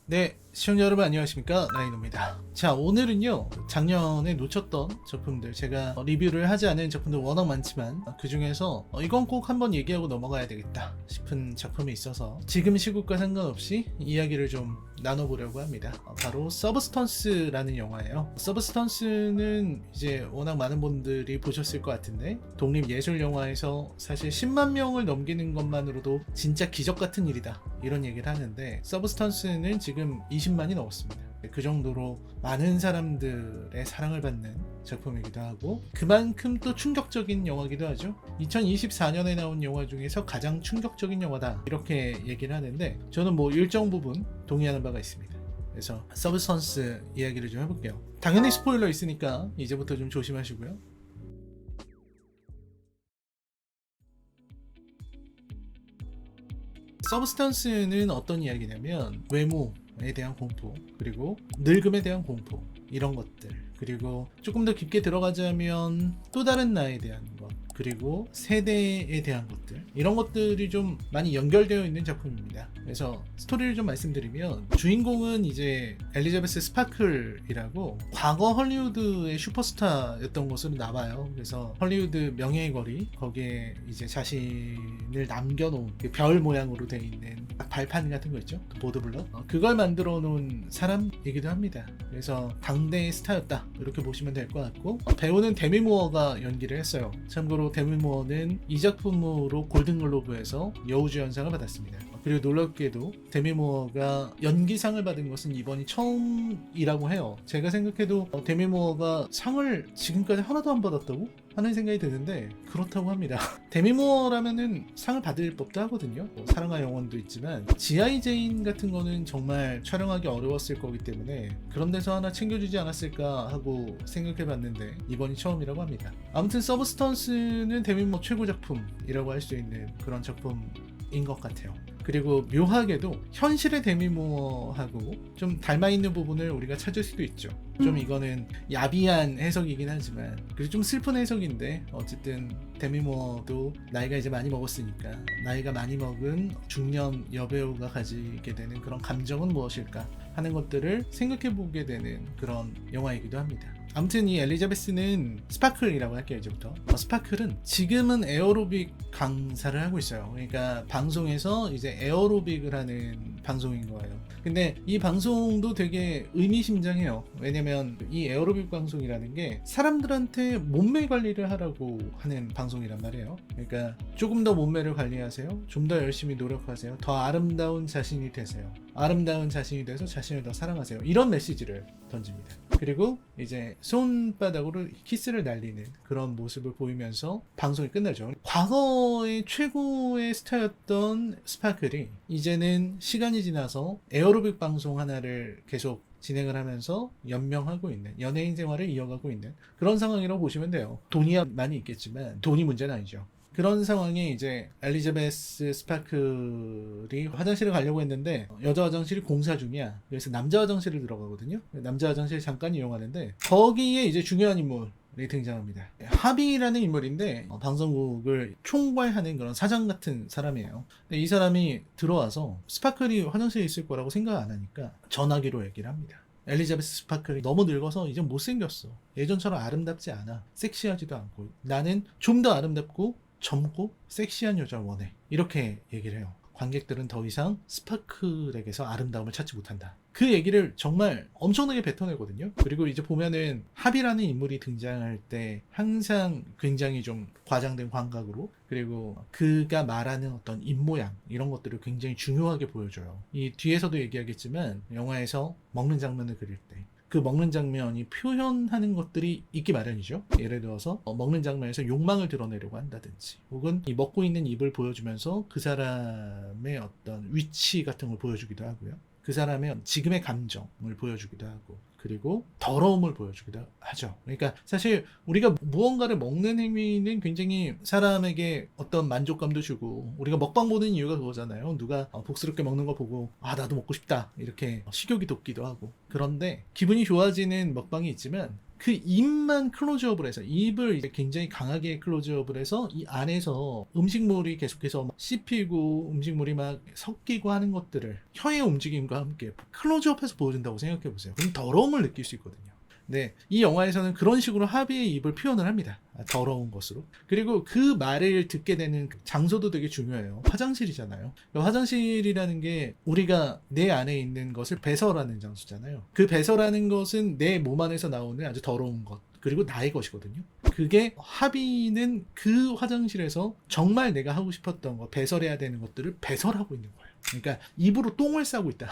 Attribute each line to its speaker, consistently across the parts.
Speaker 1: 네, 시청자 여러분 안녕하십니까, 라이노입니다. 자, 오늘은요 작년에 놓쳤던 작품들, 제가 리뷰를 하지 않은 작품들 워낙 많지만 그 중에서 이건 꼭 한번 얘기하고 넘어가야 되겠다 싶은 작품이 있어서 지금 시국과 상관없이 이야기를 좀 나눠보려고 합니다. 바로 서브스턴스라는 영화예요. 서브스턴스는 이제 워낙 많은 분들이 보셨을 것 같은데, 독립예술영화에서 사실 10만 명을 넘기는 것만으로도 진짜 기적 같은 일이다, 이런 얘기를 하는데, 서브스턴스는 지금 20만이 넘었습니다. 그 정도로 많은 사람들의 사랑을 받는 작품이기도 하고, 그만큼 또 충격적인 영화기도 하죠. 2024년에 나온 영화 중에서 가장 충격적인 영화다, 이렇게 얘기를 하는데, 저는 뭐 일정 부분 동의하는 바가 있습니다. 그래서 서브스턴스 이야기를 좀 해볼게요. 당연히 스포일러 있으니까 이제부터 좀 조심하시고요. 서브스턴스는 어떤 이야기냐면, 외모에 대한 공포, 그리고 늙음에 대한 공포, 이런 것들, 그리고 조금 더 깊게 들어가자면 또 다른 나에 대한 것, 그리고 세대에 대한 것들, 이런 것들이 좀 많이 연결되어 있는 작품입니다. 그래서 스토리를 좀 말씀드리면, 주인공은 이제 엘리자베스 스파클이라고 과거 헐리우드의 슈퍼스타였던 것으로 나와요. 그래서 헐리우드 명예의 거리, 거기에 이제 자신을 남겨놓은 그 별 모양으로 되어 있는 발판 같은 거 있죠, 보드블럭, 그걸 만들어 놓은 사람이기도 합니다. 그래서 당대의 스타였다, 이렇게 보시면 될 것 같고, 배우는 데미 무어가 연기를 했어요. 참고로 데미 무어는 이 작품으로 골든글로브에서 여우주연상을 받았습니다. 그리고 놀랍게도 데미 무어가 연기상을 받은 것은 이번이 처음이라고 해요. 제가 생각해도 데미 무어가 상을 지금까지 하나도 안 받았다고 하는 생각이 드는데, 그렇다고 합니다. 데미 무어라면은 상을 받을 법도 하거든요. 사랑과 영혼도 있지만 G.I. 제인 같은 거는 정말 촬영하기 어려웠을 거기 때문에 그런 데서 하나 챙겨주지 않았을까 하고 생각해봤는데, 이번이 처음이라고 합니다. 아무튼 서브스턴스는 데미 무어 최고 작품이라고 할 수 있는 그런 작품인 것 같아요. 그리고 묘하게도 현실의 데미 무어하고 좀 닮아있는 부분을 우리가 찾을 수도 있죠. 좀 이거는 야비한 해석이긴 하지만, 그리고 좀 슬픈 해석인데, 어쨌든 데미 무어도 나이가 이제 많이 먹었으니까 나이가 많이 먹은 중년 여배우가 가지게 되는 그런 감정은 무엇일까 하는 것들을 생각해보게 되는 그런 영화이기도 합니다. 아무튼 이 엘리자베스는 스파클이라고 할게요, 이제부터. 스파클은 지금은 에어로빅 강사를 하고 있어요. 그러니까 방송에서 이제 에어로빅을 하는 방송인 거예요. 근데 이 방송도 되게 의미심장해요. 왜냐면 이 에어로빅 방송이라는 게 사람들한테 몸매 관리를 하라고 하는 방송이란 말이에요. 그러니까 조금 더 몸매를 관리하세요, 좀 더 열심히 노력하세요, 더 아름다운 자신이 되세요, 아름다운 자신이 돼서 자신을 더 사랑하세요, 이런 메시지를 던집니다. 그리고 이제 손바닥으로 키스를 날리는 그런 모습을 보이면서 방송이 끝나죠. 과거의 최고의 스타였던 스파클이 이제는 시간이 지나서 에어로빅 방송 하나를 계속 진행을 하면서 연명하고 있는, 연예인 생활을 이어가고 있는 그런 상황이라고 보시면 돼요. 돈이야 많이 있겠지만 돈이 문제는 아니죠. 그런 상황에 이제 엘리자베스 스파클이 화장실을 가려고 했는데 여자 화장실이 공사 중이야. 그래서 남자 화장실을 들어가거든요. 남자 화장실 잠깐 이용하는데 거기에 이제 중요한 인물이 등장합니다. 하비라는 인물인데 방송국을 총괄하는 그런 사장 같은 사람이에요. 근데 이 사람이 들어와서 스파클이 화장실에 있을 거라고 생각 안 하니까 전화기로 얘기를 합니다. 엘리자베스 스파클이 너무 늙어서 이제 못생겼어, 예전처럼 아름답지 않아, 섹시하지도 않고, 나는 좀 더 아름답고 젊고 섹시한 여자를 원해, 이렇게 얘기를 해요. 관객들은 더 이상 스파클에게서 아름다움을 찾지 못한다. 그 얘기를 정말 엄청나게 뱉어내거든요. 그리고 이제 보면은 하비라는 인물이 등장할 때 항상 굉장히 좀 과장된 광각으로, 그리고 그가 말하는 어떤 입모양, 이런 것들을 굉장히 중요하게 보여줘요. 이 뒤에서도 얘기하겠지만 영화에서 먹는 장면을 그릴 때 그 먹는 장면이 표현하는 것들이 있기 마련이죠. 예를 들어서 먹는 장면에서 욕망을 드러내려고 한다든지, 혹은 이 먹고 있는 입을 보여주면서 그 사람의 어떤 위치 같은 걸 보여주기도 하고요. 그 사람의 지금의 감정을 보여주기도 하고, 그리고 더러움을 보여주기도 하죠. 그러니까 사실 우리가 무언가를 먹는 행위는 굉장히 사람에게 어떤 만족감도 주고, 우리가 먹방 보는 이유가 그거잖아요. 누가 복스럽게 먹는 거 보고 나도 먹고 싶다, 이렇게 식욕이 돋기도 하고. 그런데 기분이 좋아지는 먹방이 있지만 그 입만 클로즈업을 해서 입을 이제 굉장히 강하게 클로즈업을 해서 이 안에서 음식물이 계속해서 막 씹히고 음식물이 막 섞이고 하는 것들을 혀의 움직임과 함께 클로즈업해서 보여준다고 생각해 보세요. 그럼 더러움을 느낄 수 있거든요. 네, 이 영화에서는 그런 식으로 하비의 입을 표현을 합니다. 더러운 것으로. 그리고 그 말을 듣게 되는 장소도 되게 중요해요. 화장실이잖아요. 화장실이라는 게 우리가 내 안에 있는 것을 배설하는 장소잖아요. 그 배설하는 것은 내 몸 안에서 나오는 아주 더러운 것, 그리고 나의 것이거든요. 그게 하비는 그 화장실에서 정말 내가 하고 싶었던 거, 배설해야 되는 것들을 배설하고 있는 거예요. 그러니까 입으로 똥을 싸고 있다.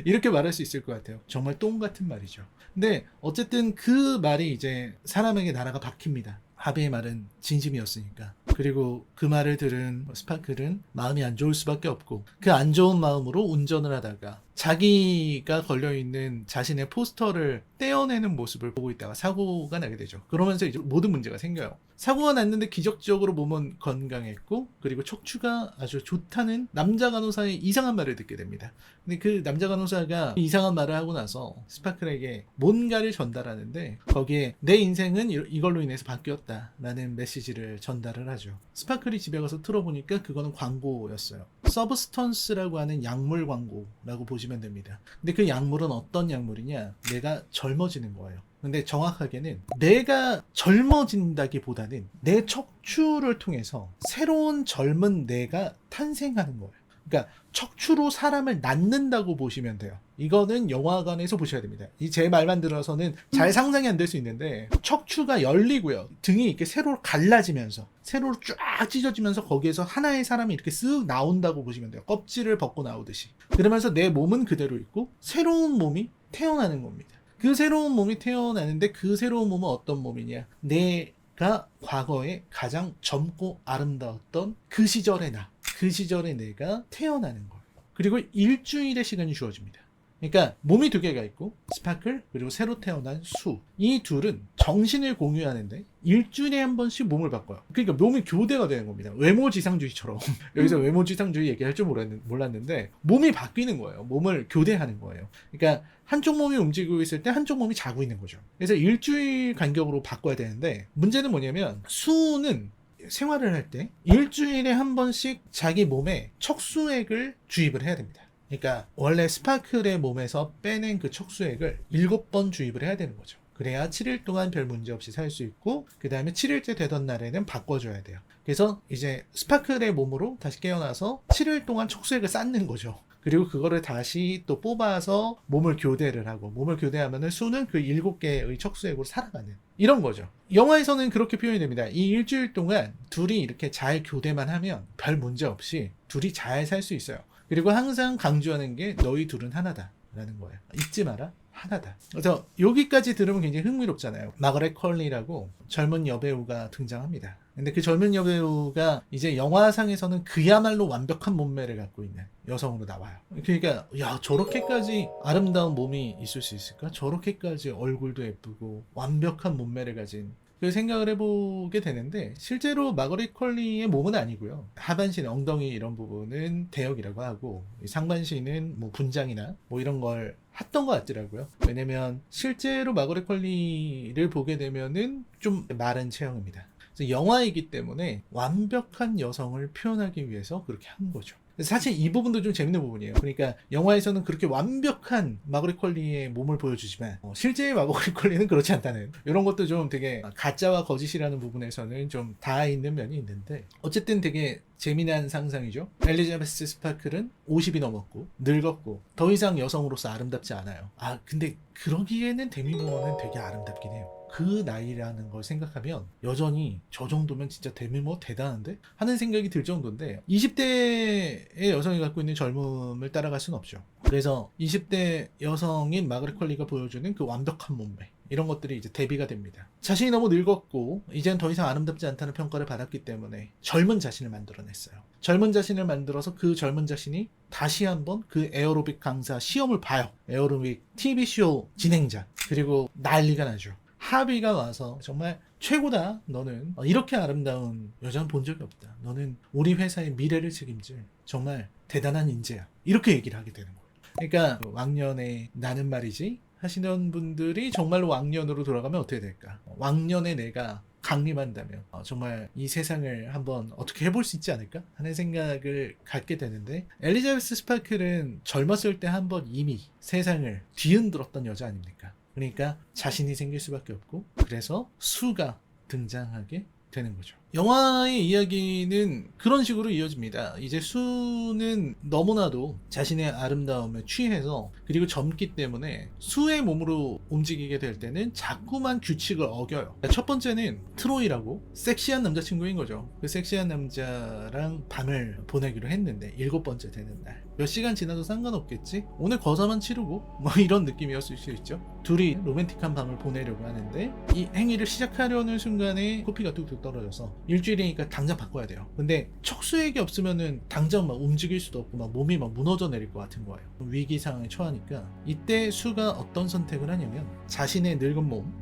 Speaker 1: 이렇게 말할 수 있을 것 같아요. 정말 똥 같은 말이죠. 근데 어쨌든 그 말이 이제 사람에게 나라가 박힙니다. 하비의 말은 진심이었으니까. 그리고 그 말을 들은 스파클은 마음이 안 좋을 수밖에 없고, 그 안 좋은 마음으로 운전을 하다가 자기가 걸려있는 자신의 포스터를 떼어내는 모습을 보고 있다가 사고가 나게 되죠. 그러면서 이제 모든 문제가 생겨요. 사고가 났는데 기적적으로 몸은 건강했고, 그리고 척추가 아주 좋다는 남자 간호사의 이상한 말을 듣게 됩니다. 근데 그 남자 간호사가 이상한 말을 하고 나서 스파클에게 뭔가를 전달하는데, 거기에 내 인생은 이걸로 인해서 바뀌었다라는 메시지를 전달을 하죠. 스파클이 집에 가서 틀어보니까 그거는 광고였어요. 서브스턴스라고 하는 약물 광고라고 보시면 됩니다. 근데 그 약물은 어떤 약물이냐? 내가 젊어지는 거예요. 근데 정확하게는 내가 젊어진다기보다는 내 척추를 통해서 새로운 젊은 내가 탄생하는 거예요. 그러니까 척추로 사람을 낳는다고 보시면 돼요. 이거는 영화관에서 보셔야 됩니다. 이 제 말만 들어서는 잘 상상이 안 될 수 있는데, 척추가 열리고요. 등이 이렇게 세로로 갈라지면서, 세로로 쫙 찢어지면서 거기에서 하나의 사람이 이렇게 쓱 나온다고 보시면 돼요. 껍질을 벗고 나오듯이. 그러면서 내 몸은 그대로 있고 새로운 몸이 태어나는 겁니다. 그 새로운 몸이 태어나는데, 그 새로운 몸은 어떤 몸이냐? 내가 과거에 가장 젊고 아름다웠던 그 시절의 나, 그 시절의 내가 태어나는 거예요. 그리고 일주일의 시간이 주어집니다. 그러니까 몸이 두 개가 있고, 스파클 그리고 새로 태어난 수, 이 둘은 정신을 공유하는데 일주일에 한 번씩 몸을 바꿔요. 그러니까 몸이 교대가 되는 겁니다. 외모지상주의처럼. 여기서 외모지상주의 얘기할 줄 몰랐는데 몸이 바뀌는 거예요. 몸을 교대하는 거예요. 그러니까 한쪽 몸이 움직이고 있을 때 한쪽 몸이 자고 있는 거죠. 그래서 일주일 간격으로 바꿔야 되는데, 문제는 뭐냐면 수는 생활을 할 때 일주일에 한 번씩 자기 몸에 척수액을 주입을 해야 됩니다. 그러니까 원래 스파클의 몸에서 빼낸 그 척수액을 7번 주입을 해야 되는 거죠. 그래야 7일 동안 별 문제 없이 살 수 있고, 그 다음에 7일째 되던 날에는 바꿔줘야 돼요. 그래서 이제 스파클의 몸으로 다시 깨어나서 7일 동안 척수액을 쌓는 거죠. 그리고 그거를 다시 또 뽑아서 몸을 교대를 하고, 몸을 교대하면은 수는 그 7개의 척수액으로 살아가는, 이런 거죠. 영화에서는 그렇게 표현이 됩니다. 이 일주일 동안 둘이 이렇게 잘 교대만 하면 별 문제 없이 둘이 잘 살 수 있어요. 그리고 항상 강조하는 게 너희 둘은 하나다 라는 거예요. 잊지 마라, 하나다. 그래서 여기까지 들으면 굉장히 흥미롭잖아요. 마거렛 퀄리라고 젊은 여배우가 등장합니다. 근데 그 젊은 여배우가 이제 영화상에서는 그야말로 완벽한 몸매를 갖고 있는 여성으로 나와요. 그러니까 야, 저렇게까지 아름다운 몸이 있을 수 있을까? 저렇게까지 얼굴도 예쁘고 완벽한 몸매를 가진, 그 생각을 해보게 되는데, 실제로 마거릿 퀄리의 몸은 아니고요. 하반신, 엉덩이 이런 부분은 대역이라고 하고, 상반신은 뭐 분장이나 뭐 이런 걸 했던 것 같더라고요. 왜냐면 실제로 마거릿 퀄리를 보게 되면은 좀 마른 체형입니다. 그래서 영화이기 때문에 완벽한 여성을 표현하기 위해서 그렇게 한 거죠. 사실 이 부분도 좀 재밌는 부분이에요. 그러니까 영화에서는 그렇게 완벽한 마거릿 퀄리의 몸을 보여주지만 실제의 마거릿 퀄리는 그렇지 않다는, 이런 것도 좀 되게 가짜와 거짓이라는 부분에서는 좀 닿아 있는 면이 있는데, 어쨌든 되게 재미난 상상이죠. 엘리자베스 스파클은 50이 넘었고 늙었고 더 이상 여성으로서 아름답지 않아요. 근데 그러기에는 데미 무어는 되게 아름답긴 해요. 그 나이라는 걸 생각하면 여전히 저 정도면 진짜 데미 무어 대단한데? 하는 생각이 들 정도인데, 20대의 여성이 갖고 있는 젊음을 따라갈 수는 없죠. 그래서 20대 여성인 마거릿 퀄리가 보여주는 그 완벽한 몸매, 이런 것들이 이제 대비가 됩니다. 자신이 너무 늙었고 이젠 더 이상 아름답지 않다는 평가를 받았기 때문에 젊은 자신을 만들어냈어요. 젊은 자신을 만들어서 그 젊은 자신이 다시 한번 그 에어로빅 강사 시험을 봐요. 에어로빅 TV쇼 진행자. 그리고 난리가 나죠. 하비가 와서 정말 최고다, 너는 이렇게 아름다운 여자는 본 적이 없다, 너는 우리 회사의 미래를 책임질 정말 대단한 인재야, 이렇게 얘기를 하게 되는 거예요. 그러니까 왕년에 나는 말이지 하시는 분들이 정말로 왕년으로 돌아가면 어떻게 될까? 왕년에 내가 강림한다면 정말 이 세상을 한번 어떻게 해볼 수 있지 않을까 하는 생각을 갖게 되는데, 엘리자베스 스파클은 젊었을 때 한번 이미 세상을 뒤흔들었던 여자 아닙니까? 그러니까 자신이 생길 수밖에 없고, 그래서 수가 등장하게 되는 거죠. 영화의 이야기는 그런 식으로 이어집니다. 이제 수는 너무나도 자신의 아름다움에 취해서, 그리고 젊기 때문에 수의 몸으로 움직이게 될 때는 자꾸만 규칙을 어겨요. 첫 번째는 트로이라고 섹시한 남자친구인 거죠. 그 섹시한 남자랑 밤을 보내기로 했는데 7번째 되는 날, 몇 시간 지나도 상관없겠지? 오늘 거사만 치르고 뭐 이런 느낌이었을 수 있죠. 둘이 로맨틱한 밤을 보내려고 하는데 이 행위를 시작하려는 순간에 코피가 뚝뚝 떨어져서, 일주일이니까 당장 바꿔야 돼요. 근데 척수액이 없으면은 당장 막 움직일 수도 없고 막 몸이 막 무너져 내릴 것 같은 거예요. 위기 상황에 처하니까 이때 수가 어떤 선택을 하냐면, 자신의 늙은 몸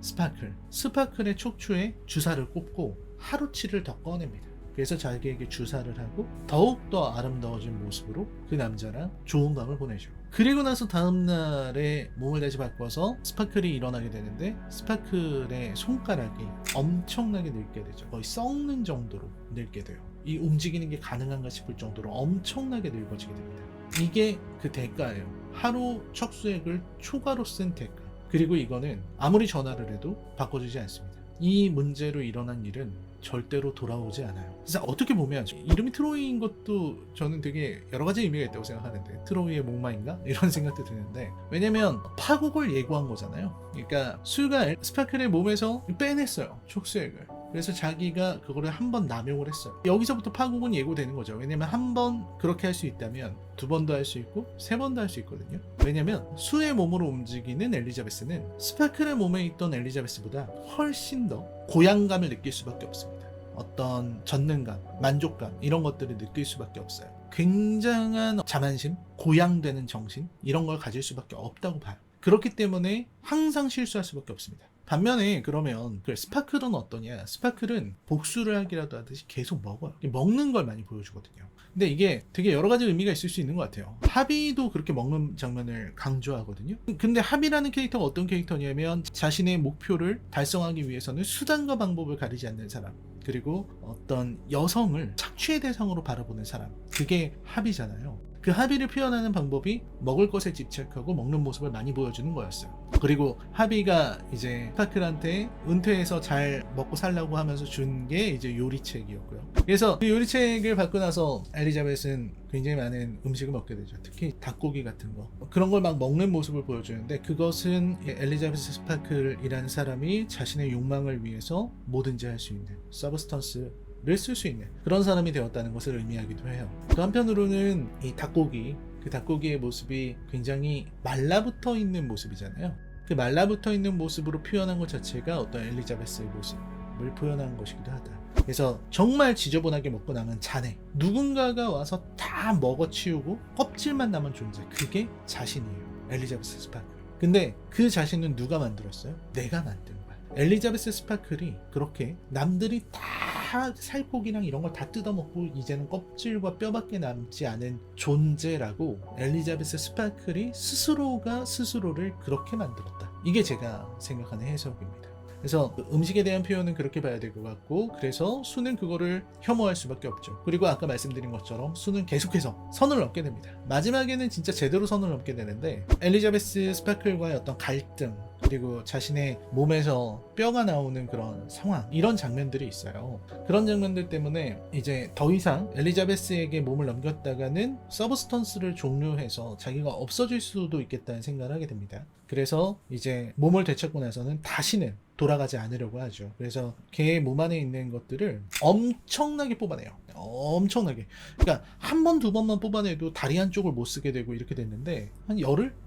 Speaker 1: 스파클의 척추에 주사를 꽂고 하루치를 더 꺼냅니다. 그래서 자기에게 주사를 하고 더욱더 아름다워진 모습으로 그 남자랑 좋은 밤을 보내죠. 그리고 나서 다음날에 몸을 다시 바꿔서 스파클이 일어나게 되는데, 스파클의 손가락이 엄청나게 늙게 되죠. 거의 썩는 정도로 늙게 돼요. 이 움직이는 게 가능한가 싶을 정도로 엄청나게 늙어지게 됩니다. 이게 그 대가예요. 하루 척수액을 초과로 쓴 대가. 그리고 이거는 아무리 전화를 해도 바꿔주지 않습니다. 이 문제로 일어난 일은 절대로 돌아오지 않아요. 그래서 어떻게 보면 이름이 트로이인 것도 저는 되게 여러 가지 의미가 있다고 생각하는데, 트로이의 목마인가? 이런 생각도 드는데, 왜냐면 파국을 예고한 거잖아요. 그러니까 수가 스파클의 몸에서 빼냈어요, 촉수액을. 그래서 자기가 그거를 한 번 남용을 했어요. 여기서부터 파국은 예고되는 거죠. 왜냐면 한 번 그렇게 할 수 있다면 2번도 할 수 있고 3번도 할 수 있거든요. 왜냐면 수의 몸으로 움직이는 엘리자베스는 스파클의 몸에 있던 엘리자베스보다 훨씬 더 고양감을 느낄 수밖에 없습니다. 어떤 전능감, 만족감, 이런 것들을 느낄 수밖에 없어요. 굉장한 자만심, 고양되는 정신, 이런 걸 가질 수밖에 없다고 봐요. 그렇기 때문에 항상 실수할 수밖에 없습니다. 반면에 그러면 그 스파클은 어떠냐? 스파클은 복수를 하기라도 하듯이 계속 먹어요. 먹는 걸 많이 보여주거든요. 근데 이게 되게 여러 가지 의미가 있을 수 있는 것 같아요. 하비도 그렇게 먹는 장면을 강조하거든요. 근데 하비라는 캐릭터가 어떤 캐릭터냐면, 자신의 목표를 달성하기 위해서는 수단과 방법을 가리지 않는 사람, 그리고 어떤 여성을 착취의 대상으로 바라보는 사람, 그게 하비잖아요. 그 하비를 표현하는 방법이 먹을 것에 집착하고 먹는 모습을 많이 보여주는 거였어요. 그리고 하비가 이제 스파클한테 은퇴해서 잘 먹고 살라고 하면서 준 게 이제 요리책이었고요. 그래서 그 요리책을 받고 나서 엘리자벳은 굉장히 많은 음식을 먹게 되죠. 특히 닭고기 같은 거, 그런 걸 막 먹는 모습을 보여주는데, 그것은 엘리자베스 스파클이라는 사람이 자신의 욕망을 위해서 뭐든지 할 수 있는 서브스턴스를 쓸 수 있는 그런 사람이 되었다는 것을 의미하기도 해요. 또 한편으로는 이 그 닭고기의 모습이 굉장히 말라붙어 있는 모습이잖아요. 그 말라붙어 있는 모습으로 표현한 것 자체가 어떤 엘리자베스의 모습을 표현한 것이기도 하다. 그래서 정말 지저분하게 먹고 남은 잔해, 누군가가 와서 다 먹어치우고 껍질만 남은 존재, 그게 자신이에요, 엘리자베스 스파클. 근데 그 자신은 누가 만들었어요? 내가 만든 거야. 엘리자베스 스파클이 그렇게 남들이 다 살코기랑 이런 걸 다 뜯어먹고 이제는 껍질과 뼈밖에 남지 않은 존재라고, 엘리자베스 스파클이 스스로가 스스로를 그렇게 만들었다. 이게 제가 생각하는 해석입니다. 그래서 음식에 대한 표현은 그렇게 봐야 될 것 같고, 그래서 수는 그거를 혐오할 수밖에 없죠. 그리고 아까 말씀드린 것처럼 수는 계속해서 선을 넘게 됩니다. 마지막에는 진짜 제대로 선을 넘게 되는데, 엘리자베스 스파클과의 어떤 갈등, 그리고 자신의 몸에서 뼈가 나오는 그런 상황, 이런 장면들이 있어요. 그런 장면들 때문에 이제 더 이상 엘리자베스에게 몸을 넘겼다가는 서브스턴스를 종료해서 자기가 없어질 수도 있겠다는 생각을 하게 됩니다. 그래서 이제 몸을 되찾고 나서는 다시는 돌아가지 않으려고 하죠. 그래서 걔의 몸 안에 있는 것들을 엄청나게 뽑아내요. 엄청나게. 그러니까 한 번, 2번만 뽑아내도 다리 한쪽을 못 쓰게 되고 이렇게 됐는데,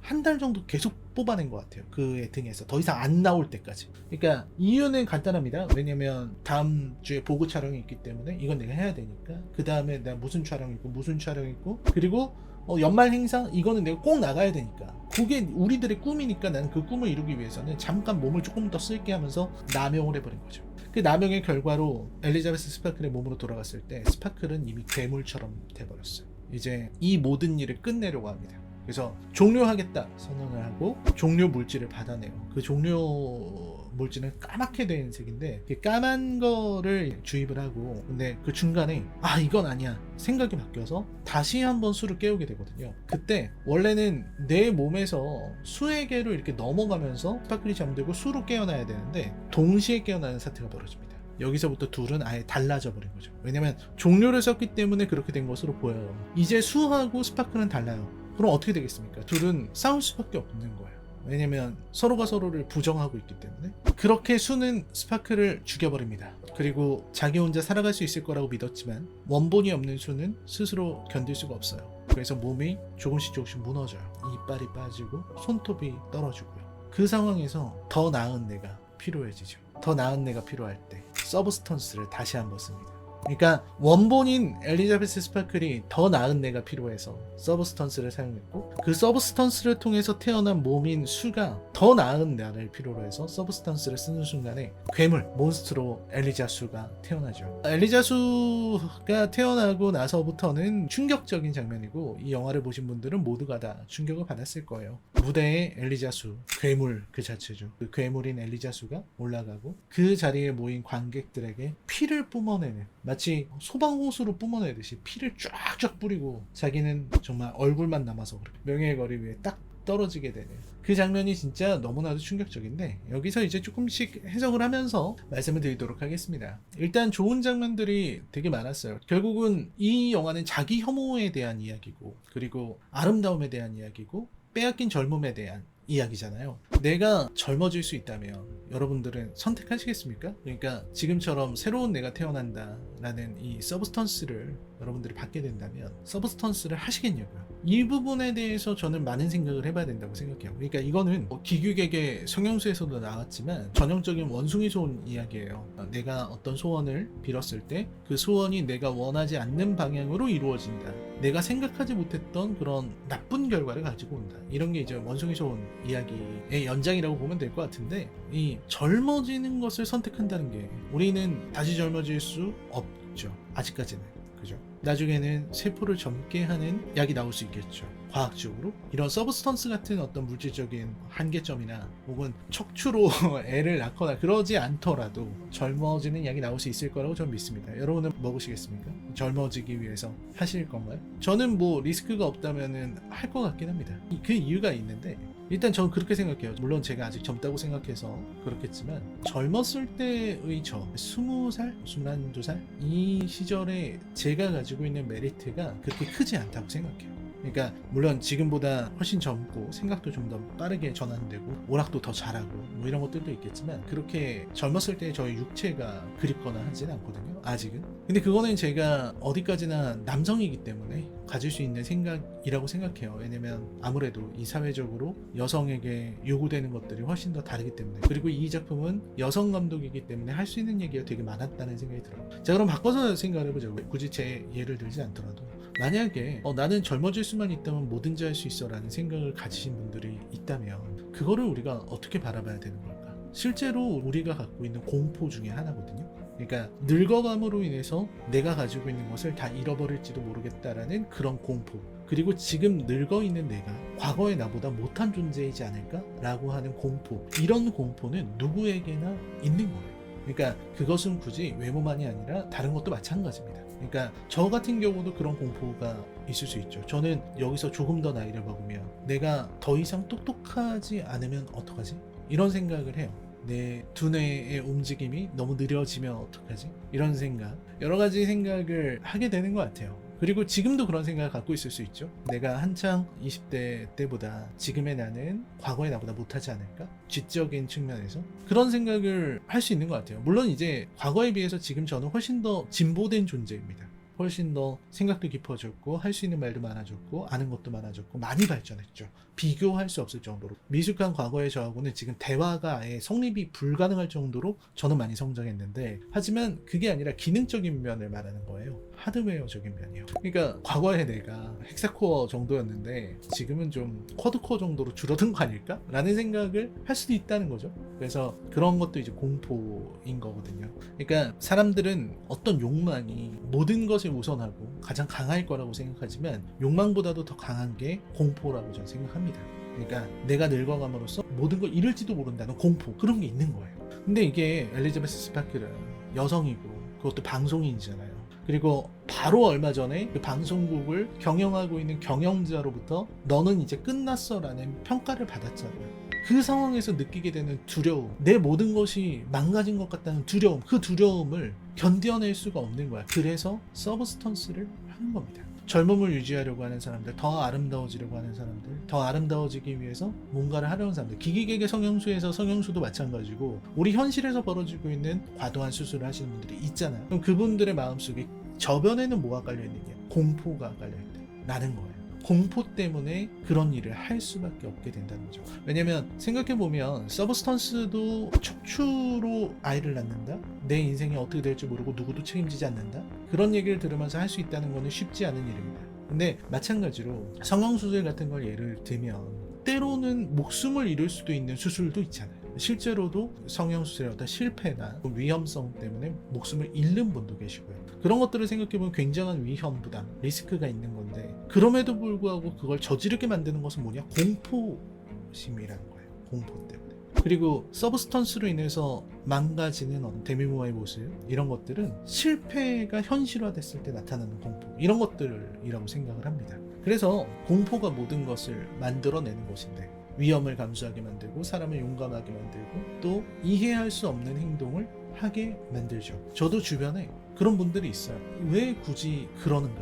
Speaker 1: 한 달 정도 계속 뽑아낸 것 같아요. 그의 등에서 더 이상 안 나올 때까지. 그러니까 이유는 간단합니다. 왜냐면 다음 주에 보고 촬영이 있기 때문에 이건 내가 해야 되니까. 그 다음에 내가 무슨 촬영 있고 그리고 연말 행사, 이거는 내가 꼭 나가야 되니까. 그게 우리들의 꿈이니까 나는 그 꿈을 이루기 위해서는 잠깐 몸을 조금 더 쓸게 하면서 남용을 해버린 거죠. 그 남용의 결과로 엘리자베스 스파클의 몸으로 돌아갔을 때 스파클은 이미 괴물처럼 돼버렸어요. 이제 이 모든 일을 끝내려고 합니다. 그래서 종료하겠다 선언을 하고 종료 물질을 받아내요. 그 종료 물질은 까맣게 된 색인데 그 까만 거를 주입을 하고, 근데 그 중간에 이건 아니야 생각이 바뀌어서 다시 한번 수를 깨우게 되거든요. 그때 원래는 내 몸에서 수의 개로 이렇게 넘어가면서 스파클이 잠들고 수로 깨어나야 되는데 동시에 깨어나는 사태가 벌어집니다. 여기서부터 둘은 아예 달라져 버린 거죠. 왜냐면 종료를 썼기 때문에 그렇게 된 것으로 보여요. 이제 수하고 스파클은 달라요. 그럼 어떻게 되겠습니까? 둘은 싸울 수밖에 없는 거예요. 왜냐면 서로가 서로를 부정하고 있기 때문에. 그렇게 수는 스파클을 죽여버립니다. 그리고 자기 혼자 살아갈 수 있을 거라고 믿었지만 원본이 없는 수는 스스로 견딜 수가 없어요. 그래서 몸이 조금씩 무너져요. 이빨이 빠지고 손톱이 떨어지고요. 그 상황에서 더 나은 내가 필요해지죠. 더 나은 내가 필요할 때 서브스턴스를 다시 한번 씁니다. 그러니까 원본인 엘리자베스 스파클이 더 나은 내가 필요해서 서브스턴스를 사용했고, 그 서브스턴스를 통해서 태어난 몸인 수가 더 나은 나를 필요로 해서 서브스턴스를 쓰는 순간에 괴물, 몬스트로 엘리자수가 태어나죠. 엘리자수가 태어나고 나서부터는 충격적인 장면이고, 이 영화를 보신 분들은 모두가 다 충격을 받았을 거예요. 무대에 엘리자수, 괴물 그 자체죠. 그 괴물인 엘리자수가 올라가고 그 자리에 모인 관객들에게 피를 뿜어내는, 마치 소방호수로 뿜어내듯이 피를 쫙쫙 뿌리고 자기는 정말 얼굴만 남아서 그렇게 명예의 거리 위에 딱 떨어지게 되는 그 장면이 진짜 너무나도 충격적인데, 여기서 이제 조금씩 해석을 하면서 말씀을 드리도록 하겠습니다. 일단 좋은 장면들이 되게 많았어요. 결국은 이 영화는 자기 혐오에 대한 이야기고, 그리고 아름다움에 대한 이야기고, 빼앗긴 젊음에 대한 이야기잖아요. 내가 젊어질 수 있다면 여러분들은 선택하시겠습니까? 그러니까 지금처럼 새로운 내가 태어난다 라는 이 서브스턴스를 여러분들이 받게 된다면 서브스턴스를 하시겠냐고요. 이 부분에 대해서 저는 많은 생각을 해봐야 된다고 생각해요. 그러니까 이거는 기규객의 성형수에서도 나왔지만 전형적인 원숭이 소원 이야기예요. 내가 어떤 소원을 빌었을 때 그 소원이 내가 원하지 않는 방향으로 이루어진다, 내가 생각하지 못했던 그런 나쁜 결과를 가지고 온다, 이런 게 이제 원숭이 소원 이야기의 연장이라고 보면 될 것 같은데, 이 젊어지는 것을 선택한다는 게, 우리는 다시 젊어질 수 없죠, 아직까지는. 그죠? 나중에는 세포를 젊게 하는 약이 나올 수 있겠죠, 과학적으로. 이런 서브스턴스 같은 어떤 물질적인 한계점이나 혹은 척추로 애를 낳거나 그러지 않더라도 젊어지는 약이 나올 수 있을 거라고 저는 믿습니다. 여러분은 먹으시겠습니까? 젊어지기 위해서 하실 건가요? 저는 뭐 리스크가 없다면은 할 것 같긴 합니다. 그 이유가 있는데, 일단 저는 그렇게 생각해요. 물론 제가 아직 젊다고 생각해서 그렇겠지만, 젊었을 때의 저 20살, 21살 이 시절에 제가 가지고 있는 메리트가 그렇게 크지 않다고 생각해요. 그러니까 물론 지금보다 훨씬 젊고 생각도 좀 더 빠르게 전환되고 오락도 더 잘하고 뭐 이런 것들도 있겠지만, 그렇게 젊었을 때 저의 육체가 그립거나 하진 않거든요, 아직은. 근데 그거는 제가 어디까지나 남성이기 때문에 가질 수 있는 생각이라고 생각해요. 왜냐면 아무래도 이 사회적으로 여성에게 요구되는 것들이 훨씬 더 다르기 때문에, 그리고 이 작품은 여성 감독이기 때문에 할 수 있는 얘기가 되게 많았다는 생각이 들어요. 자, 그럼 바꿔서 생각을 해보자고. 굳이 제 예를 들지 않더라도 만약에 나는 젊어질 수만 있다면 뭐든지 할 수 있어 라는 생각을 가지신 분들이 있다면, 그거를 우리가 어떻게 바라봐야 되는 걸까? 실제로 우리가 갖고 있는 공포 중에 하나거든요. 그러니까 늙어감으로 인해서 내가 가지고 있는 것을 다 잃어버릴지도 모르겠다라는 그런 공포, 그리고 지금 늙어 있는 내가 과거의 나보다 못한 존재이지 않을까라고 하는 공포, 이런 공포는 누구에게나 있는 거예요. 그러니까 그것은 굳이 외모만이 아니라 다른 것도 마찬가지입니다. 그러니까 저 같은 경우도 그런 공포가 있을 수 있죠. 저는 여기서 조금 더 나이를 먹으면 내가 더 이상 똑똑하지 않으면 어떡하지? 이런 생각을 해요. 내 두뇌의 움직임이 너무 느려지면 어떡하지? 이런 생각, 여러 가지 생각을 하게 되는 것 같아요. 그리고 지금도 그런 생각을 갖고 있을 수 있죠. 내가 한창 20대 때보다 지금의 나는 과거의 나보다 못하지 않을까? 지적인 측면에서 그런 생각을 할 수 있는 것 같아요. 물론 이제 과거에 비해서 지금 저는 훨씬 더 진보된 존재입니다. 훨씬 더 생각도 깊어졌고 할 수 있는 말도 많아졌고 아는 것도 많아졌고 많이 발전했죠. 비교할 수 없을 정도로. 미숙한 과거의 저하고는 지금 대화가 아예 성립이 불가능할 정도로 저는 많이 성장했는데, 하지만 그게 아니라 기능적인 면을 말하는 거예요. 하드웨어적인 면이요. 그러니까 과거에 내가 헥사코어 정도였는데 지금은 좀 쿼드코어 정도로 줄어든 거 아닐까? 라는 생각을 할 수도 있다는 거죠. 그래서 그런 것도 이제 공포인 거거든요. 그러니까 사람들은 어떤 욕망이 모든 것을 우선하고 가장 강할 거라고 생각하지만 욕망보다도 더 강한 게 공포라고 저는 생각합니다. 그러니까 내가 늙어감으로써 모든 걸 잃을지도 모른다는 공포, 그런 게 있는 거예요. 근데 이게 엘리자베스 스파클은 여성이고 그것도 방송인이잖아요. 그리고 바로 얼마 전에 그 방송국을 경영하고 있는 경영자로부터 너는 이제 끝났어 라는 평가를 받았잖아요. 그 상황에서 느끼게 되는 두려움, 내 모든 것이 망가진 것 같다는 두려움, 그 두려움을 견뎌낼 수가 없는 거야. 그래서 서브스턴스를 하는 겁니다. 젊음을 유지하려고 하는 사람들, 더 아름다워지려고 하는 사람들, 더 아름다워지기 위해서 뭔가를 하려는 사람들, 기기계계 성형수에서 성형수도 마찬가지고 우리 현실에서 벌어지고 있는 과도한 수술을 하시는 분들이 있잖아요. 그럼 그분들의 마음속에 저변에는 뭐가 깔려있느냐? 공포가 깔려있다는 거예요. 공포 때문에 그런 일을 할 수밖에 없게 된다는 거죠. 왜냐면 생각해보면 서브스턴스도 척추로 아이를 낳는다? 내 인생이 어떻게 될지 모르고 누구도 책임지지 않는다? 그런 얘기를 들으면서 할 수 있다는 것은 쉽지 않은 일입니다. 근데 마찬가지로 성형수술 같은 걸 예를 들면 때로는 목숨을 잃을 수도 있는 수술도 있잖아요. 실제로도 성형수술의 어떤 실패나 위험성 때문에 목숨을 잃는 분도 계시고요. 그런 것들을 생각해보면 굉장한 위험 부담, 리스크가 있는 건데 그럼에도 불구하고 그걸 저지르게 만드는 것은 뭐냐? 공포심이라는 거예요. 공포 때문에. 그리고 서브스턴스로 인해서 망가지는 데미모어의 모습, 이런 것들은 실패가 현실화됐을 때 나타나는 공포, 이런 것들이라고 생각을 합니다. 그래서 공포가 모든 것을 만들어내는 것인데 위험을 감수하게 만들고 사람을 용감하게 만들고 또 이해할 수 없는 행동을 하게 만들죠. 저도 주변에 그런 분들이 있어요. 왜 굳이 그러는가?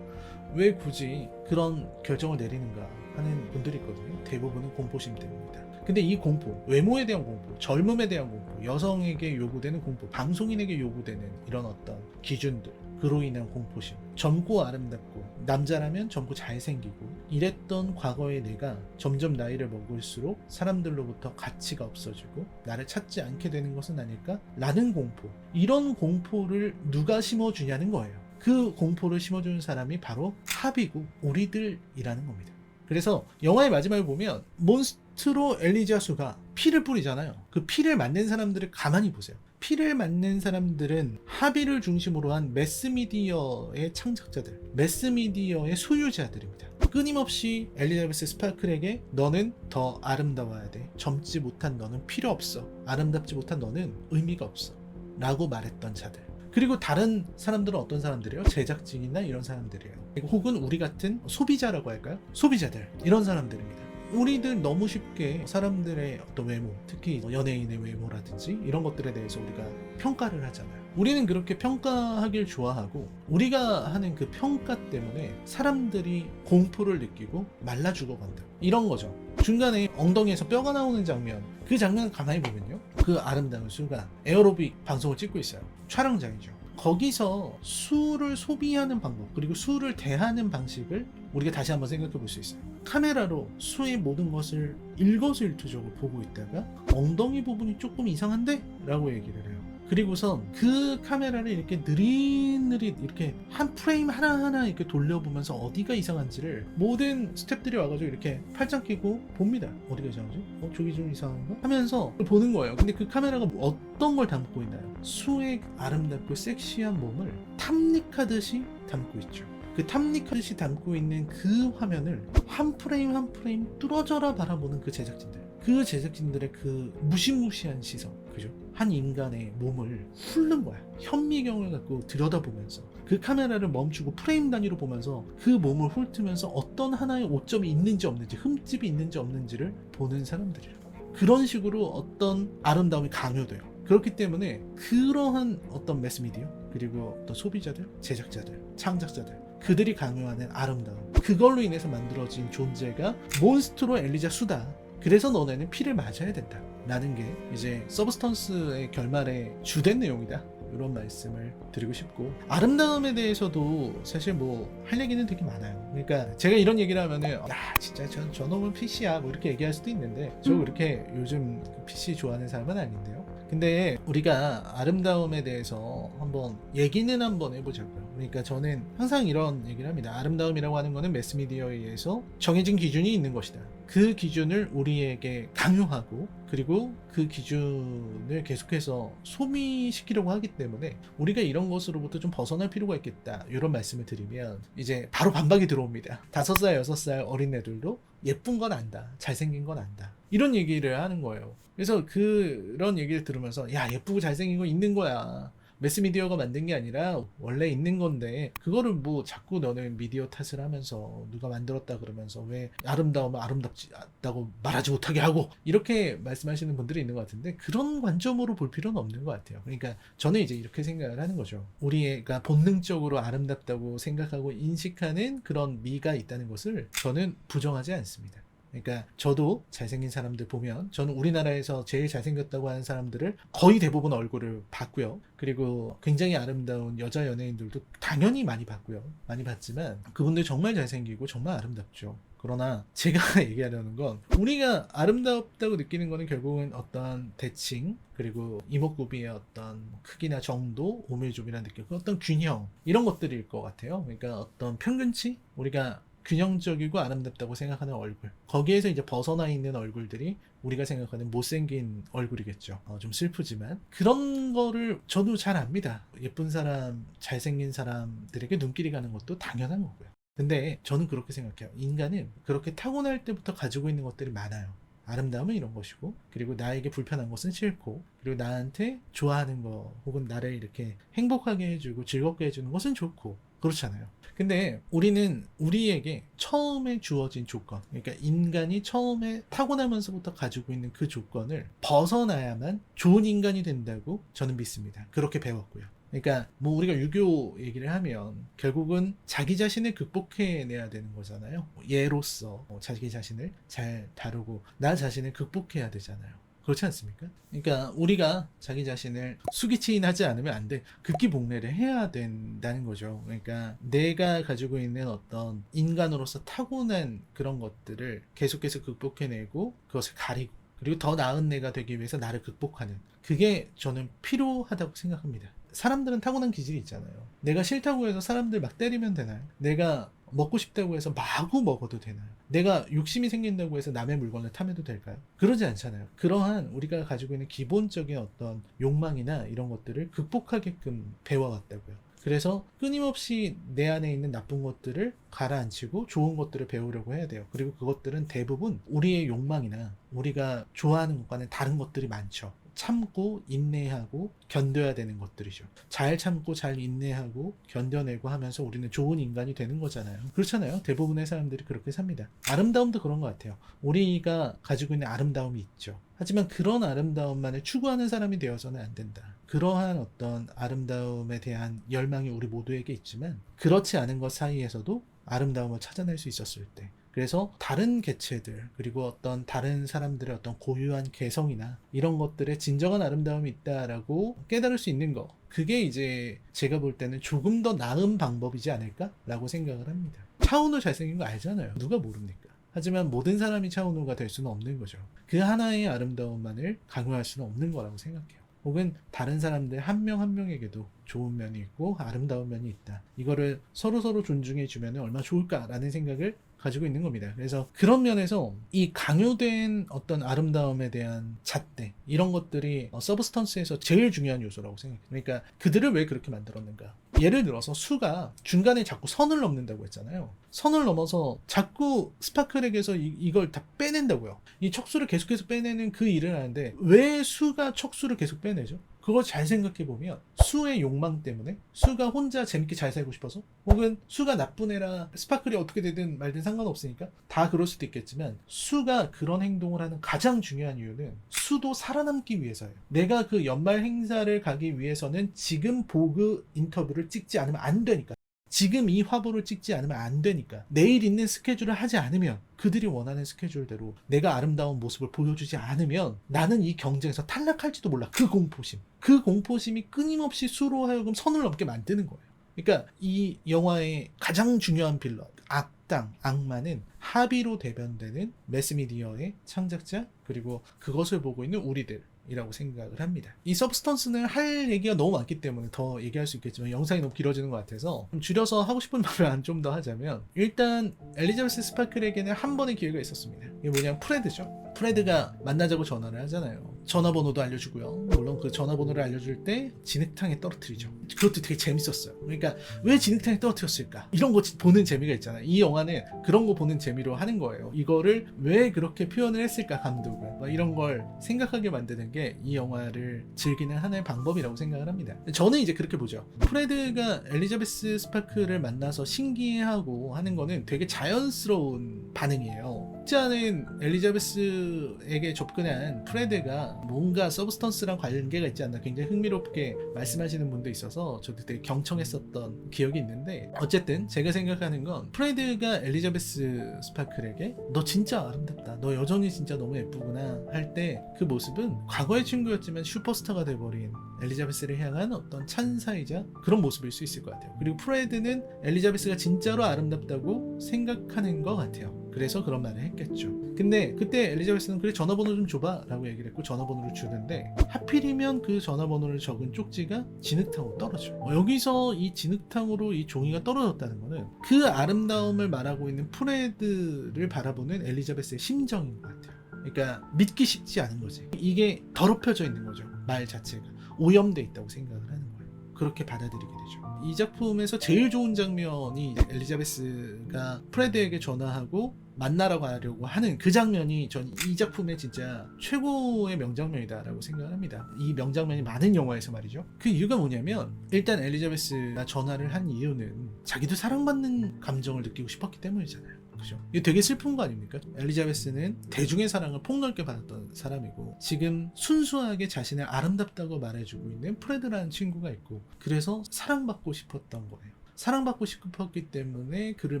Speaker 1: 왜 굳이 그런 결정을 내리는가 하는 분들이 있거든요. 대부분은 공포심 때문입니다. 근데 이 공포, 외모에 대한 공포, 젊음에 대한 공포, 여성에게 요구되는 공포, 방송인에게 요구되는 이런 어떤 기준들, 그로 인한 공포심, 젊고 아름답고 남자라면 젊고 잘생기고 이랬던 과거의 내가 점점 나이를 먹을수록 사람들로부터 가치가 없어지고 나를 찾지 않게 되는 것은 아닐까? 라는 공포, 이런 공포를 누가 심어주냐는 거예요. 그 공포를 심어주는 사람이 바로 합이고 우리들이라는 겁니다. 그래서 영화의 마지막에 보면 몬스트로 엘리자수가 피를 뿌리잖아요. 그 피를 맞는 사람들을 가만히 보세요. 피를 맞는 사람들은 합의를 중심으로 한 매스미디어의 창작자들, 매스미디어의 소유자들입니다. 끊임없이 엘리자베스 스파클에게 너는 더 아름다워야 돼. 젊지 못한 너는 필요 없어. 아름답지 못한 너는 의미가 없어. 라고 말했던 자들. 그리고 다른 사람들은 어떤 사람들이에요? 제작진이나 이런 사람들이에요. 혹은 우리 같은 소비자라고 할까요? 소비자들, 이런 사람들입니다. 우리들 너무 쉽게 사람들의 어떤 외모, 특히 연예인의 외모라든지 이런 것들에 대해서 우리가 평가를 하잖아요. 우리는 그렇게 평가하길 좋아하고 우리가 하는 그 평가 때문에 사람들이 공포를 느끼고 말라 죽어간다. 이런 거죠. 중간에 엉덩이에서 뼈가 나오는 장면, 그 장면을 가만히 보면요. 그 아름다운 수가 에어로빅 방송을 찍고 있어요. 촬영장이죠. 거기서 수를 소비하는 방법, 그리고 수를 대하는 방식을 우리가 다시 한번 생각해 볼 수 있어요. 카메라로 수의 모든 것을 일거수일투족을 보고 있다가 엉덩이 부분이 조금 이상한데? 라고 얘기를 해요. 그리고선 그 카메라를 이렇게 느릿느릿 이렇게 한 프레임 하나하나 이렇게 돌려보면서 어디가 이상한지를 모든 스태프들이 와가지고 이렇게 팔짱 끼고 봅니다. 어디가 이상하지? 저기 좀 이상한가? 하면서 보는 거예요. 근데 그 카메라가 어떤 걸 담고 있나요? 수의 아름답고 섹시한 몸을 탐닉하듯이 담고 있죠. 그 탐닉하듯이 담고 있는 그 화면을 한 프레임 한 프레임 뚫어져라 바라보는 그 제작진들의 그 무시무시한 시선, 그죠? 한 인간의 몸을 훑는 거야. 현미경을 갖고 들여다보면서 그 카메라를 멈추고 프레임 단위로 보면서 그 몸을 훑으면서 어떤 하나의 오점이 있는지 없는지, 흠집이 있는지 없는지를 보는 사람들이에요. 그런 식으로 어떤 아름다움이 강요돼요. 그렇기 때문에 그러한 어떤 매스미디어, 그리고 어떤 소비자들, 제작자들, 창작자들, 그들이 강요하는 아름다움, 그걸로 인해서 만들어진 존재가 몬스트로 엘리자 수다. 그래서 너네는 피를 맞아야 된다. 라는 게 이제 서브스턴스의 결말의 주된 내용이다. 이런 말씀을 드리고 싶고, 아름다움에 대해서도 사실 할 얘기는 되게 많아요. 그러니까 제가 이런 얘기를 하면은 진짜 저놈은 PC야 이렇게 얘기할 수도 있는데 저 그렇게 요즘 PC 좋아하는 사람은 아닌데요. 근데 우리가 아름다움에 대해서 한번 해보자고요. 그러니까 저는 항상 이런 얘기를 합니다. 아름다움이라고 하는 거는 매스미디어에 의해서 정해진 기준이 있는 것이다. 그 기준을 우리에게 강요하고 그리고 그 기준을 계속해서 소미시키려고 하기 때문에 우리가 이런 것으로부터 좀 벗어날 필요가 있겠다. 이런 말씀을 드리면 이제 바로 반박이 들어옵니다. 5살, 6살 어린애들도 예쁜 건 안다. 잘생긴 건 안다. 이런 얘기를 하는 거예요. 그래서 그런 얘기를 들으면서 야, 예쁘고 잘생긴 거 있는 거야. 매스미디어가 만든 게 아니라 원래 있는 건데 그거를 뭐 자꾸 너는 미디어 탓을 하면서 누가 만들었다 그러면서 왜 아름다우면 아름답지 않다고 말하지 못하게 하고 이렇게 말씀하시는 분들이 있는 것 같은데 그런 관점으로 볼 필요는 없는 것 같아요. 그러니까 저는 이제 이렇게 생각을 하는 거죠. 우리가 본능적으로 아름답다고 생각하고 인식하는 그런 미가 있다는 것을 저는 부정하지 않습니다. 그러니까 저도 잘생긴 사람들 보면 저는 우리나라에서 제일 잘생겼다고 하는 사람들을 거의 대부분 얼굴을 봤고요. 그리고 굉장히 아름다운 여자 연예인들도 당연히 많이 봤고요. 많이 봤지만 그분들 정말 잘생기고 정말 아름답죠. 그러나 제가 얘기하려는 건 우리가 아름답다고 느끼는 거는 결국은 어떤 대칭 그리고 이목구비의 어떤 크기나 정도, 오밀조밀한 느낌, 어떤 균형 이런 것들일 것 같아요. 그러니까 어떤 평균치 우리가 균형적이고 아름답다고 생각하는 얼굴 거기에서 이제 벗어나 있는 얼굴들이 우리가 생각하는 못생긴 얼굴이겠죠. 좀 슬프지만 그런 거를 저도 잘 압니다. 예쁜 사람, 잘생긴 사람들에게 눈길이 가는 것도 당연한 거고요. 근데 저는 그렇게 생각해요. 인간은 그렇게 타고날 때부터 가지고 있는 것들이 많아요. 아름다움은 이런 것이고 그리고 나에게 불편한 것은 싫고 그리고 나한테 좋아하는 거 혹은 나를 이렇게 행복하게 해주고 즐겁게 해주는 것은 좋고 그렇잖아요. 근데 우리는 우리에게 처음에 주어진 조건, 그러니까 인간이 처음에 타고나면서부터 가지고 있는 그 조건을 벗어나야만 좋은 인간이 된다고 저는 믿습니다. 그렇게 배웠고요. 그러니까 뭐 우리가 유교 얘기를 하면 결국은 자기 자신을 극복해내야 되는 거잖아요. 예로서 자기 자신을 잘 다루고 나 자신을 극복해야 되잖아요. 그렇지 않습니까? 그러니까 우리가 자기 자신을 수기치인하지 않으면 안 돼. 극기복례를 해야 된다는 거죠. 그러니까 내가 가지고 있는 어떤 인간으로서 타고난 그런 것들을 계속해서 극복해내고 그것을 가리고 그리고 더 나은 내가 되기 위해서 나를 극복하는 그게 저는 필요하다고 생각합니다. 사람들은 타고난 기질이 있잖아요. 내가 싫다고 해서 사람들 막 때리면 되나요? 내가 먹고 싶다고 해서 마구 먹어도 되나요? 내가 욕심이 생긴다고 해서 남의 물건을 탐해도 될까요? 그러지 않잖아요. 그러한 우리가 가지고 있는 기본적인 어떤 욕망이나 이런 것들을 극복하게끔 배워왔다고요. 그래서 끊임없이 내 안에 있는 나쁜 것들을 가라앉히고 좋은 것들을 배우려고 해야 돼요. 그리고 그것들은 대부분 우리의 욕망이나 우리가 좋아하는 것과는 다른 것들이 많죠. 참고 인내하고 견뎌야 되는 것들이죠. 잘 참고 잘 인내하고 견뎌내고 하면서 우리는 좋은 인간이 되는 거잖아요. 그렇잖아요. 대부분의 사람들이 그렇게 삽니다. 아름다움도 그런 것 같아요. 우리가 가지고 있는 아름다움이 있죠. 하지만 그런 아름다움만을 추구하는 사람이 되어서는 안 된다. 그러한 어떤 아름다움에 대한 열망이 우리 모두에게 있지만 그렇지 않은 것 사이에서도 아름다움을 찾아낼 수 있었을 때 그래서 다른 개체들 그리고 어떤 다른 사람들의 어떤 고유한 개성이나 이런 것들에 진정한 아름다움이 있다라고 깨달을 수 있는 거 그게 이제 제가 볼 때는 조금 더 나은 방법이지 않을까라고 생각을 합니다. 차은우 잘생긴 거 알잖아요. 누가 모릅니까? 하지만 모든 사람이 차은우가 될 수는 없는 거죠. 그 하나의 아름다움만을 강요할 수는 없는 거라고 생각해요. 혹은 다른 사람들 한 명 한 명에게도 좋은 면이 있고 아름다운 면이 있다. 이거를 서로 존중해 주면 얼마나 좋을까라는 생각을 가지고 있는 겁니다. 그래서 그런 면에서 이 강요된 어떤 아름다움에 대한 잣대 이런 것들이 서브스턴스에서 제일 중요한 요소라고 생각해요. 그러니까 그들을 왜 그렇게 만들었는가? 예를 들어서 수가 중간에 자꾸 선을 넘는다고 했잖아요. 선을 넘어서 자꾸 스파클에게서 이걸 다 빼낸다고요. 이 척수를 계속해서 빼내는 그 일을 하는데 왜 수가 척수를 계속 빼내죠? 그걸 잘 생각해 보면 수의 욕망 때문에 수가 혼자 재밌게 잘 살고 싶어서 혹은 수가 나쁜 애라 스파클이 어떻게 되든 말든 상관없으니까 다 그럴 수도 있겠지만 수가 그런 행동을 하는 가장 중요한 이유는 수도 살아남기 위해서예요. 내가 그 연말 행사를 가기 위해서는 지금 보그 인터뷰를 찍지 않으면 안 되니까 지금 이 화보를 찍지 않으면 안 되니까 내일 있는 스케줄을 하지 않으면 그들이 원하는 스케줄대로 내가 아름다운 모습을 보여주지 않으면 나는 이 경쟁에서 탈락할지도 몰라. 그 공포심이 끊임없이 수로 하여금 선을 넘게 만드는 거예요. 그러니까 이 영화의 가장 중요한 빌런 악당, 악마는 합의로 대변되는 매스미디어의 창작자 그리고 그것을 보고 있는 우리들 이라고 생각을 합니다. 이 서브스턴스는 할 얘기가 너무 많기 때문에 더 얘기할 수 있겠지만 영상이 너무 길어지는 것 같아서 좀 줄여서 하고 싶은 말을 좀 더 하자면, 일단 엘리자베스 스파클에게는 한 번의 기회가 있었습니다. 이게 뭐냐면 프레드죠. 프레드가 만나자고 전화를 하잖아요. 전화번호도 알려주고요. 물론 그 전화번호를 알려줄 때 진흙탕에 떨어뜨리죠. 그것도 되게 재밌었어요. 그러니까 왜 진흙탕에 떨어뜨렸을까? 이런 거 보는 재미가 있잖아요. 이 영화는 그런 거 보는 재미로 하는 거예요. 이거를 왜 그렇게 표현을 했을까, 감독은. 막 이런 걸 생각하게 만드는 게 이 영화를 즐기는 하나의 방법이라고 생각을 합니다. 저는 이제 그렇게 보죠. 프레드가 엘리자베스 스파클을 만나서 신기해하고 하는 거는 되게 자연스러운 반응이에요. 진짜는 엘리자베스에게 접근한 프레드가 뭔가 서브스턴스랑 관계가 있지 않나 굉장히 흥미롭게 말씀하시는 분도 있어서 저도 되게 경청했었던 기억이 있는데, 어쨌든 제가 생각하는 건 프레드가 엘리자베스 스파클에게 너 진짜 아름답다, 너 여전히 진짜 너무 예쁘구나 할 때 그 모습은 과거의 친구였지만 슈퍼스타가 돼버린 엘리자베스를 향한 어떤 찬사이자 그런 모습일 수 있을 것 같아요. 그리고 프레드는 엘리자베스가 진짜로 아름답다고 생각하는 것 같아요. 그래서 그런 말을 했겠죠. 근데 그때 엘리자베스는 그래 전화번호 좀 줘봐 라고 얘기를 했고 전화번호를 주는데, 하필이면 그 전화번호를 적은 쪽지가 진흙탕으로 떨어져. 여기서 이 진흙탕으로 이 종이가 떨어졌다는 거는 그 아름다움을 말하고 있는 프레드를 바라보는 엘리자베스의 심정인 것 같아요. 그러니까 믿기 쉽지 않은 거지. 이게 더럽혀져 있는 거죠. 말 자체가 오염돼 있다고 생각을 하는 거예요. 그렇게 받아들이게 되죠. 이 작품에서 제일 좋은 장면이 엘리자베스가 프레드에게 전화하고 만나라고 하려고 하는 그 장면이 전 이 작품의 진짜 최고의 명장면이다라고 생각을 합니다. 이 명장면이 많은 영화에서 말이죠. 그 이유가 뭐냐면, 일단 엘리자베스가 전화를 한 이유는 자기도 사랑받는 감정을 느끼고 싶었기 때문이잖아요. 그죠? 이게 되게 슬픈 거 아닙니까? 엘리자베스는 대중의 사랑을 폭넓게 받았던 사람이고, 지금 순수하게 자신을 아름답다고 말해주고 있는 프레드라는 친구가 있고, 그래서 사랑받고 싶었던 거예요. 사랑받고 싶었기 때문에 그를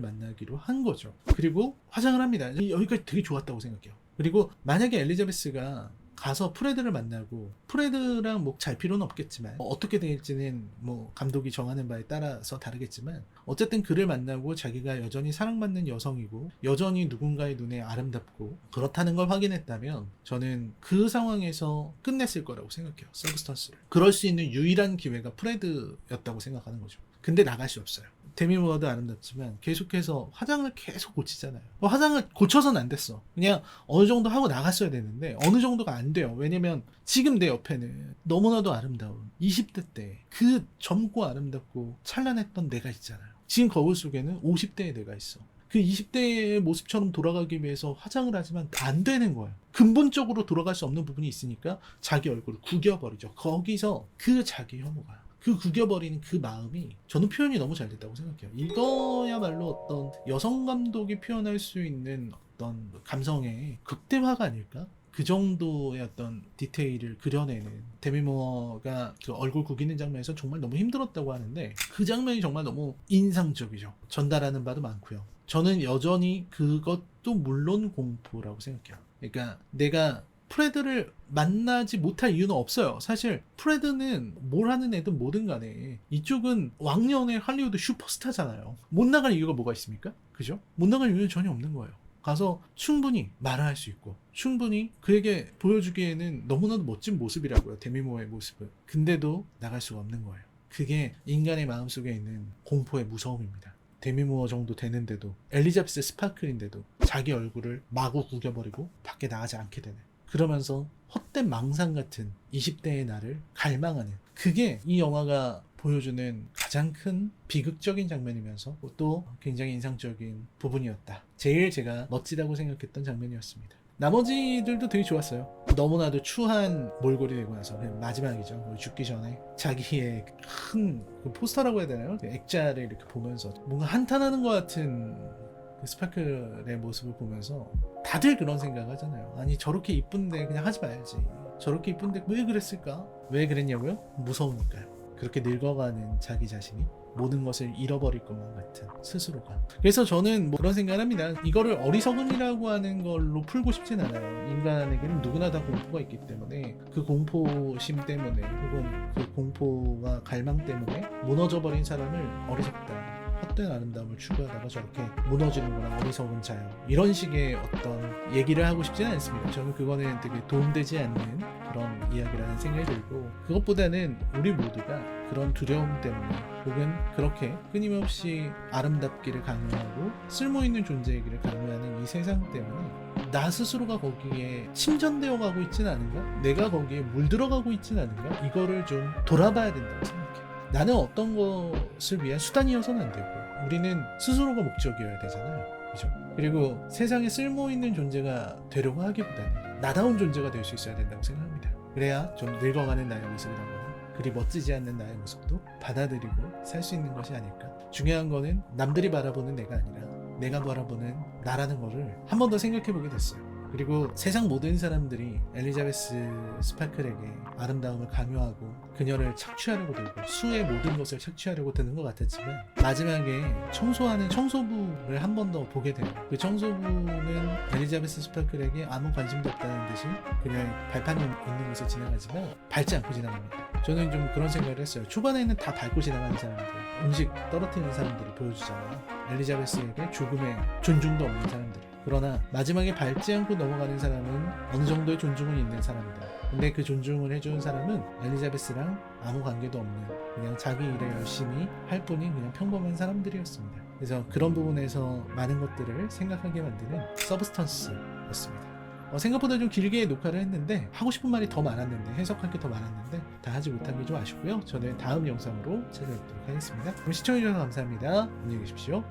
Speaker 1: 만나기로 한 거죠. 그리고 화장을 합니다. 여기까지 되게 좋았다고 생각해요. 그리고 만약에 엘리자베스가 가서 프레드를 만나고, 프레드랑 뭐 잘 필요는 없겠지만 어떻게 될지는 뭐 감독이 정하는 바에 따라서 다르겠지만, 어쨌든 그를 만나고 자기가 여전히 사랑받는 여성이고 여전히 누군가의 눈에 아름답고 그렇다는 걸 확인했다면, 저는 그 상황에서 끝냈을 거라고 생각해요. 서브스턴스를. 그럴 수 있는 유일한 기회가 프레드였다고 생각하는 거죠. 근데 나갈 수 없어요. 데미 무어도 아름답지만 계속해서 화장을 계속 고치잖아요. 화장을 고쳐서는 안 됐어. 그냥 어느 정도 하고 나갔어야 되는데 어느 정도가 안 돼요. 왜냐면 지금 내 옆에는 너무나도 아름다운 20대 때 그 젊고 아름답고 찬란했던 내가 있잖아요. 지금 거울 속에는 50대의 내가 있어. 그 20대의 모습처럼 돌아가기 위해서 화장을 하지만 안 되는 거예요. 근본적으로 돌아갈 수 없는 부분이 있으니까 자기 얼굴을 구겨버리죠. 거기서 그 자기 혐오가, 그 구겨버리는 그 마음이, 저는 표현이 너무 잘 됐다고 생각해요. 이거야말로 어떤 여성 감독이 표현할 수 있는 어떤 감성의 극대화가 아닐까? 그 정도의 어떤 디테일을 그려내는, 데미 무어가 그 얼굴 구기는 장면에서 정말 너무 힘들었다고 하는데 그 장면이 정말 너무 인상적이죠. 전달하는 바도 많고요. 저는 여전히 그것도 물론 공포라고 생각해요. 그러니까 내가 프레드를 만나지 못할 이유는 없어요. 사실 프레드는 뭘 하는 애든 뭐든 간에 이쪽은 왕년의 할리우드 슈퍼스타잖아요. 못 나갈 이유가 뭐가 있습니까? 그죠? 못 나갈 이유는 전혀 없는 거예요. 가서 충분히 말을 할 수 있고 충분히 그에게 보여주기에는 너무나도 멋진 모습이라고요. 데미 무어의 모습은. 근데도 나갈 수가 없는 거예요. 그게 인간의 마음속에 있는 공포의 무서움입니다. 데미 무어 정도 되는데도, 엘리자베스 스파클인데도 자기 얼굴을 마구 구겨버리고 밖에 나가지 않게 되는, 그러면서 헛된 망상 같은 20대의 나를 갈망하는, 그게 이 영화가 보여주는 가장 큰 비극적인 장면이면서 또 굉장히 인상적인 부분이었다. 제일 제가 멋지다고 생각했던 장면이었습니다. 나머지들도 되게 좋았어요. 너무나도 추한 몰골이 되고 나서 마지막이죠. 죽기 전에 자기의 큰 포스터라고 해야 되나요? 액자를 이렇게 보면서 뭔가 한탄하는 것 같은 그 스파클의 모습을 보면서 다들 그런 생각 하잖아요. 아니 저렇게 이쁜데 그냥 하지 말지. 저렇게 이쁜데 왜 그랬을까? 왜 그랬냐고요? 무서우니까요. 그렇게 늙어가는 자기 자신이 모든 것을 잃어버릴 것만 같은 스스로가. 그래서 저는 뭐 그런 생각을 합니다. 이거를 어리석음이라고 하는 걸로 풀고 싶진 않아요. 인간에게는 누구나 다 공포가 있기 때문에 그 공포심 때문에 혹은 그 공포와 갈망 때문에 무너져버린 사람을 어리석다, 헛된 아름다움을 추구하다가 저렇게 무너지는구나 어리석은 자요, 이런 식의 어떤 얘기를 하고 싶지는 않습니다. 저는 그거는 되게 도움되지 않는 그런 이야기라는 생각이 들고, 그것보다는 우리 모두가 그런 두려움 때문에 혹은 그렇게 끊임없이 아름답기를 강요하고 쓸모있는 존재이기를 강요하는 이 세상 때문에 나 스스로가 거기에 침전되어 가고 있지는 않은가? 내가 거기에 물들어가고 있지는 않은가? 이거를 좀 돌아봐야 된다고 생각해요. 나는 어떤 것을 위한 수단이어서는 안 되고 우리는 스스로가 목적이어야 되잖아요. 그죠? 그리고 세상에 쓸모있는 존재가 되려고 하기보다는 나다운 존재가 될 수 있어야 된다고 생각합니다. 그래야 좀 늙어가는 나의 모습이라거나 그리 멋지지 않는 나의 모습도 받아들이고 살 수 있는 것이 아닐까. 중요한 거는 남들이 바라보는 내가 아니라 내가 바라보는 나라는 거를 한 번 더 생각해 보게 됐어요. 그리고 세상 모든 사람들이 엘리자베스 스파클에게 아름다움을 강요하고 그녀를 착취하려고 들고 수의 모든 것을 착취하려고 드는 것 같았지만 마지막에 청소하는 청소부를 한 번 더 보게 돼요. 그 청소부는 엘리자베스 스파클에게 아무 관심도 없다는 듯이 그녀의 발판이 있는 곳을 지나가지만 밟지 않고 지나갑니다. 저는 좀 그런 생각을 했어요. 초반에는 다 밟고 지나가는 사람들, 음식 떨어뜨리는 사람들을 보여주잖아요. 엘리자베스에게 조금의 존중도 없는 사람들. 그러나 마지막에 밟지 않고 넘어가는 사람은 어느 정도의 존중은 있는 사람이다. 근데 그 존중을 해주는 사람은 엘리자베스랑 아무 관계도 없는 그냥 자기 일을 열심히 할 뿐인 그냥 평범한 사람들이었습니다. 그래서 그런 부분에서 많은 것들을 생각하게 만드는 서브스턴스였습니다. 생각보다 좀 길게 녹화를 했는데 하고 싶은 말이 더 많았는데 해석할 게 더 많았는데 다 하지 못한 게 좀 아쉽고요. 저는 다음 영상으로 찾아뵙도록 하겠습니다. 그럼 시청해주셔서 감사합니다. 안녕히 계십시오.